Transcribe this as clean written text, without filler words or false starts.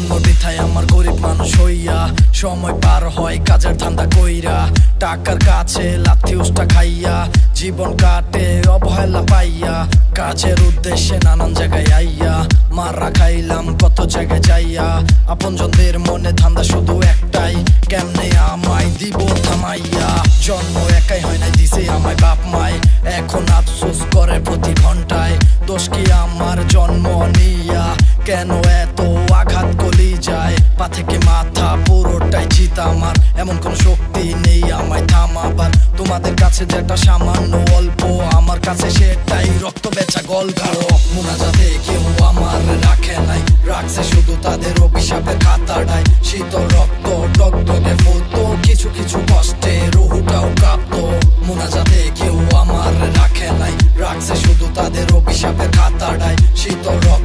জন্ম বৃথায় আমার গরিব মানুষ হইয়া, সময় পার হয় কাজের ধান্দা কইরা, টাকার কাছে লাথি উষ্টা খাইয়া, জীবন কাটে অবহেলা পাইয়া, কাজের উদ্দেশ্যে নানান জায়গায় আইয়া, মারা খাইলাম কত জায়গায় যাইয়া। আপনজনদের মনে ধান্দা শুধু একটাই, কেমনে আমায় দিব থামাইয়া। জন্ম একাই হয় নাই, দিছে আমায় বাপ মায়, এখন আফসোস করে প্রতি ঘন্টায়। দোষ কি আমার জন্ম নিয়া, কেন এত আঘাত কলি যায়? পা থেকে মাথা পুরোটাই চিতা আমার, এমন কোন শক্তি নেই আমায় থামাবার। তোমাদের কাছে যেটা সামান্য অল্প, আমার কাছে সেটাই রক্ত বেচা গল্প। মুনাজাতে কেউ আমার রাখে নাই, রাখছে শুধু তাদের অভিশাপের খাতাটায়। শীতল রক্ত টকটকে ফুলতো, কিছু কিছু কষ্টে রুহুটাও কাঁপতো। মুনাজাতে কেউ আমার রাখে নাই, রাখছে শুধু তাদের অভিশাপের খাতাটায়। শীতল রক্ত